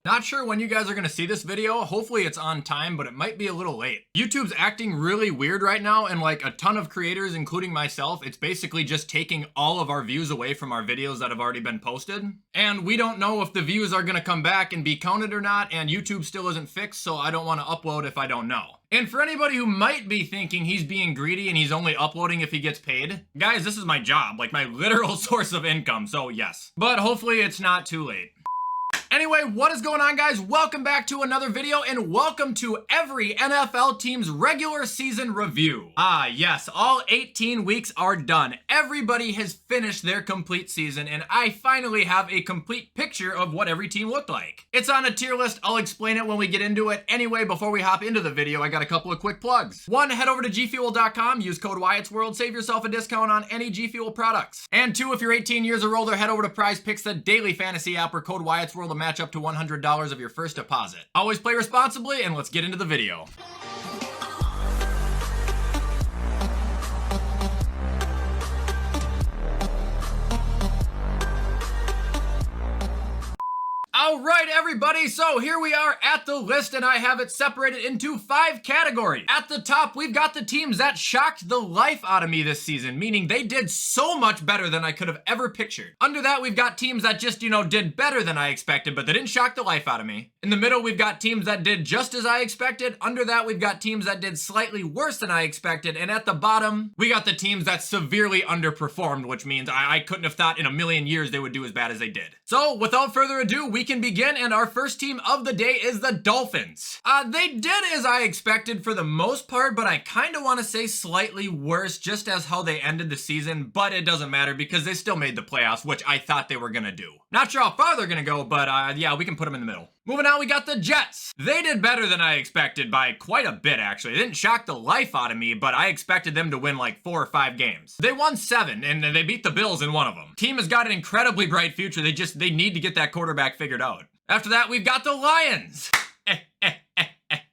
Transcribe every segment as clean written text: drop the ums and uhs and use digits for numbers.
Not sure when you guys are gonna see this video. Hopefully it's on time, but it might be a little late. YouTube's acting really weird right now, and like a ton of creators, including myself, it's basically just taking all of our views away from our videos that have already been posted. And we don't know if the views are gonna come back and be counted or not, and YouTube still isn't fixed, so I don't wanna upload if I don't know. And for anybody who might be thinking he's being greedy and he's only uploading if he gets paid, guys, this is my job, like my literal source of income, so yes. But hopefully it's not too late. Anyway, what is going on, guys? Welcome back to another video, and welcome to every NFL team's regular season review. Ah, yes, all 18 weeks are done. Everybody has finished their complete season, and I finally have a complete picture of what every team looked like. It's on a tier list. I'll explain it when we get into it. Anyway, before we hop into the video, I got a couple of quick plugs. One, head over to gfuel.com, use code WyattzWorld, save yourself a discount on any G Fuel products. And two, if you're 18 years or older, head over to Prize Picks, the daily fantasy app, where code WyattzWorld will match up to $100 of your first deposit. Always play responsibly, and let's get into the video. All right, everybody, so here we are at the list, and I have it separated into 5 categories. At the top, we've got the teams that shocked the life out of me this season, meaning they did so much better than I could have ever pictured. Under that, we've got teams that just, did better than I expected, but they didn't shock the life out of me. In the middle, we've got teams that did just as I expected. Under that, we've got teams that did slightly worse than I expected. And at the bottom, we got the teams that severely underperformed, which means I couldn't have thought in a million years they would do as bad as they did. So without further ado, we can begin, and our first team of the day is the Dolphins. They did as I expected for the most part, but I kind of want to say slightly worse just as how they ended the season, but it doesn't matter because they still made the playoffs, which I thought they were going to do. Not sure how far they're going to go, but yeah, we can put them in the middle. Moving on, we got the Jets. They did better than I expected by quite a bit, actually. They didn't shock the life out of me, but I expected them to win like 4 or 5 games. They won 7, and they beat the Bills in one of them. Team has got an incredibly bright future. They need to get that quarterback figured out. After that, we've got the Lions.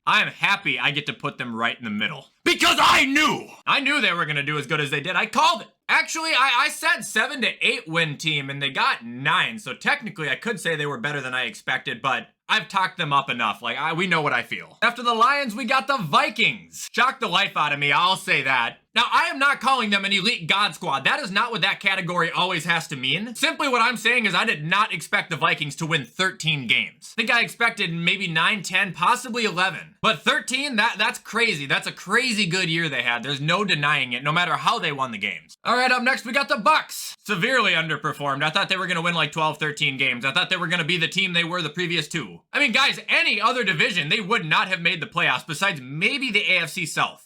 I'm happy I get to put them right in the middle. Because I knew they were going to do as good as they did. I called it. Actually, I said 7 to 8 win team, and they got 9. So technically, I could say they were better than I expected, but I've talked them up enough. We know what I feel. After the Lions, we got the Vikings. Shocked the life out of me, I'll say that. Now, I am not calling them an elite God squad. That is not what that category always has to mean. Simply what I'm saying is I did not expect the Vikings to win 13 games. I think I expected maybe 9, 10, possibly 11. But 13, that's crazy. That's a crazy good year they had. There's no denying it, no matter how they won the games. All right, up next, we got the Bucks. Severely underperformed. I thought they were going to win like 12, 13 games. I thought they were going to be the team they were the previous 2. I mean, guys, any other division, they would not have made the playoffs besides maybe the AFC South.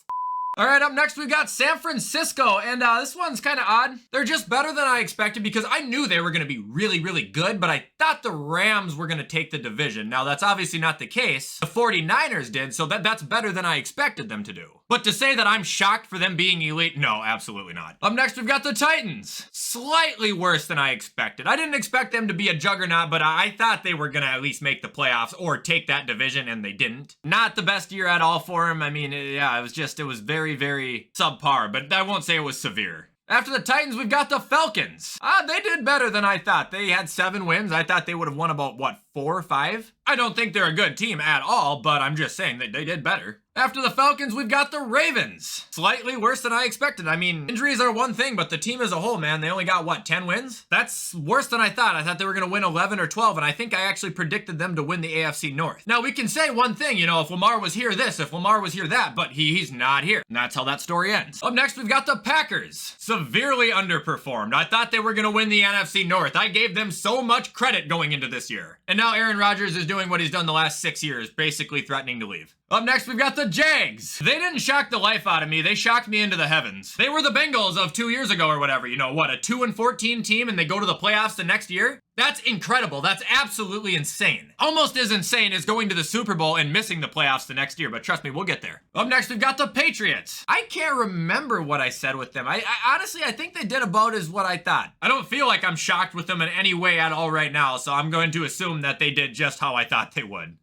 All right, up next, we've got San Francisco, and this one's kind of odd. They're just better than I expected because I knew they were going to be really, really good, but I thought the Rams were going to take the division. Now, that's obviously not the case. The 49ers did, so that's better than I expected them to do. But to say that I'm shocked for them being elite, no, absolutely not. Up next, we've got the Titans. Slightly worse than I expected. I didn't expect them to be a juggernaut, but I thought they were going to at least make the playoffs or take that division, and they didn't. Not the best year at all for them. I mean, yeah, it was very, very subpar, but I won't say it was severe. After the Titans, we've got the Falcons. They did better than I thought. They had 7 wins. I thought they would have won about, what, 4 or 5? I don't think they're a good team at all, but I'm just saying that they did better. After the Falcons, we've got the Ravens. Slightly worse than I expected. I mean, injuries are one thing, but the team as a whole, man, they only got, what, 10 wins? That's worse than I thought. I thought they were going to win 11 or 12, and I think I actually predicted them to win the AFC North. Now, we can say one thing, if Lamar was here, this, if Lamar was here, that, but he's not here. And that's how that story ends. Up next, we've got the Packers. Severely underperformed. I thought they were going to win the NFC North. I gave them so much credit going into this year. And now Aaron Rodgers is doing what he's done the last 6 years, basically threatening to leave. Up next, we've got the Jags. They didn't shock the life out of me. They shocked me into the heavens. They were the Bengals of 2 years ago or whatever. What, a 2-14 team and they go to the playoffs the next year? That's incredible. That's absolutely insane. Almost as insane as going to the Super Bowl and missing the playoffs the next year, but trust me, we'll get there. Up next, we've got the Patriots. I can't remember what I said with them. I honestly, I think they did about as what I thought. I don't feel like I'm shocked with them in any way at all right now, so I'm going to assume that they did just how I thought they would.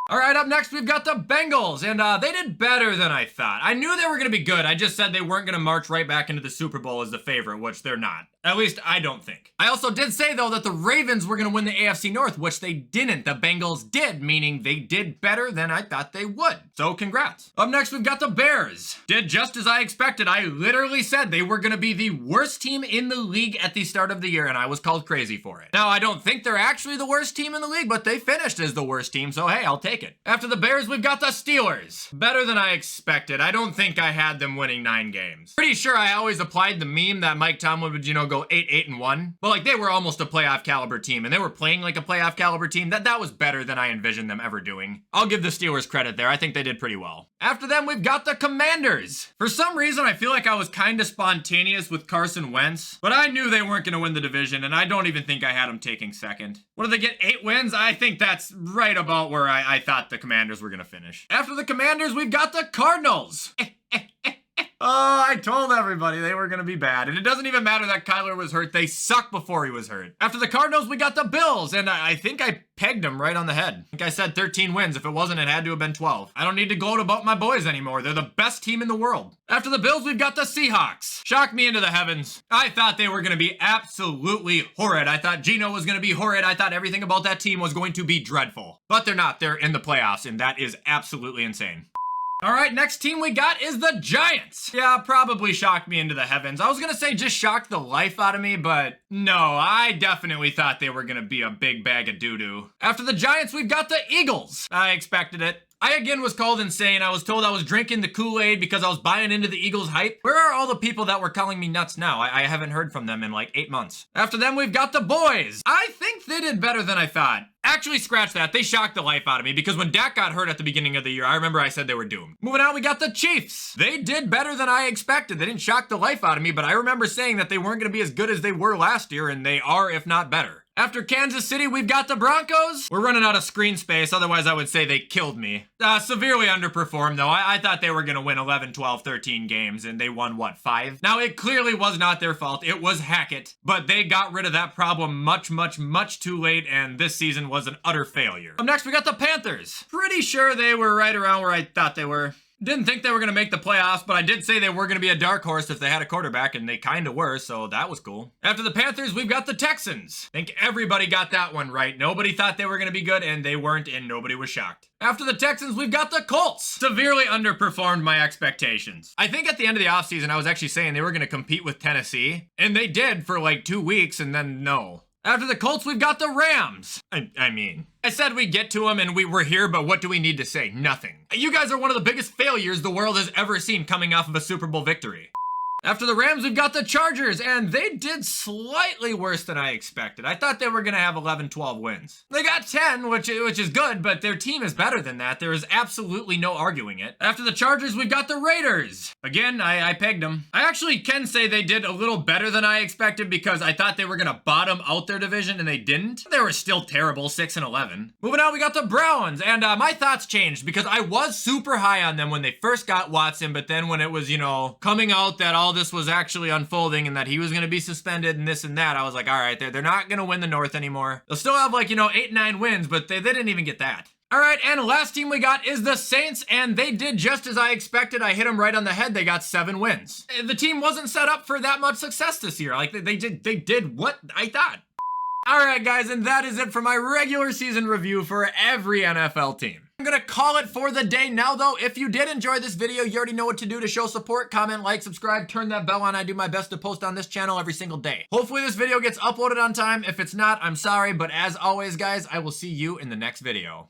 All right, up next, we've got the Bengals, and they did better than I thought. I knew they were going to be good. I just said they weren't going to march right back into the Super Bowl as the favorite, which they're not. At least I don't think. I also did say though that the Ravens were gonna win the AFC North, which they didn't. The Bengals did, meaning they did better than I thought they would. So congrats. Up next, we've got the Bears. Did just as I expected. I literally said they were gonna be the worst team in the league at the start of the year, and I was called crazy for it. Now, I don't think they're actually the worst team in the league, but they finished as the worst team, so hey, I'll take it. After the Bears, we've got the Steelers. Better than I expected. I don't think I had them winning 9 games. Pretty sure I always applied the meme that Mike Tomlin would, go 8-8-1. But like, they were almost a playoff caliber team, and they were playing like a playoff caliber team. That was better than I envisioned them ever doing. I'll give the Steelers credit there. I think they did pretty well. After them, we've got the Commanders. For some reason, I feel like I was kind of spontaneous with Carson Wentz, but I knew they weren't going to win the division, and I don't even think I had them taking second. What did they get, 8 wins? I think that's right about where I thought the Commanders were going to finish. After the Commanders, we've got the Cardinals. Oh, I told everybody they were going to be bad. And it doesn't even matter that Kyler was hurt. They sucked before he was hurt. After the Cardinals, we got the Bills. And I think I pegged them right on the head. I think I said 13 wins. If it wasn't, it had to have been 12. I don't need to gloat about my boys anymore. They're the best team in the world. After the Bills, we've got the Seahawks. Shocked me into the heavens. I thought they were going to be absolutely horrid. I thought Geno was going to be horrid. I thought everything about that team was going to be dreadful. But they're not. They're in the playoffs, and that is absolutely insane. All right, next team we got is the Giants. Yeah, probably shocked me into the heavens. I was gonna say just shocked the life out of me, but no, I definitely thought they were gonna be a big bag of doo-doo. After the Giants, we've got the Eagles. I expected it. I again was called insane. I was told I was drinking the Kool-Aid because I was buying into the Eagles hype. Where are all the people that were calling me nuts now? I haven't heard from them in like 8 months. After them, we've got the boys. I think they did better than I thought. Actually, scratch that. They shocked the life out of me because when Dak got hurt at the beginning of the year, I remember I said they were doomed. Moving on, we got the Chiefs. They did better than I expected. They didn't shock the life out of me, but I remember saying that they weren't going to be as good as they were last year, and they are, if not better. After Kansas City, we've got the Broncos. We're running out of screen space, otherwise I would say they killed me. Severely underperformed, though. I thought they were going to win 11, 12, 13 games, and they won, what, 5? Now, it clearly was not their fault. It was Hackett, but they got rid of that problem much, much, much too late, and this season was an utter failure. Up next, we got the Panthers. Pretty sure they were right around where I thought they were. Didn't think they were going to make the playoffs, but I did say they were going to be a dark horse if they had a quarterback, and they kind of were, so that was cool. After the Panthers, we've got the Texans. I think everybody got that one right. Nobody thought they were going to be good, and they weren't, and nobody was shocked. After the Texans, we've got the Colts. Severely underperformed my expectations. I think at the end of the offseason, I was actually saying they were going to compete with Tennessee, and they did for like 2 weeks, and then no. After the Colts, we've got the Rams. I said we'd get to them and we were here, but what do we need to say? Nothing. You guys are one of the biggest failures the world has ever seen coming off of a Super Bowl victory. After the Rams, we've got the Chargers, and they did slightly worse than I expected. I thought they were going to have 11, 12 wins. They got 10, which is good, but their team is better than that. There is absolutely no arguing it. After the Chargers, we've got the Raiders. Again, I pegged them. I actually can say they did a little better than I expected because I thought they were going to bottom out their division, and they didn't. They were still terrible, 6-11. Moving on, we got the Browns, and my thoughts changed because I was super high on them when they first got Watson, but then when it was, coming out that all this was actually unfolding and that he was going to be suspended and this and that, I was like, all right, they're not going to win the North anymore. They'll still have 8, 9 wins, but they didn't even get that. All right, and the last team we got is the Saints, and they did just as I expected. I hit them right on the head. They got 7 wins. The team wasn't set up for that much success this year. They did what I thought. All right, guys, and that is it for my regular season review for every NFL team. I'm gonna call it for the day now, though. If you did enjoy this video, you already know what to do to show support. Comment, like, subscribe, turn that bell on. I do my best to post on this channel every single day. Hopefully this video gets uploaded on time. If it's not, I'm sorry, but as always, guys, I will see you in the next video.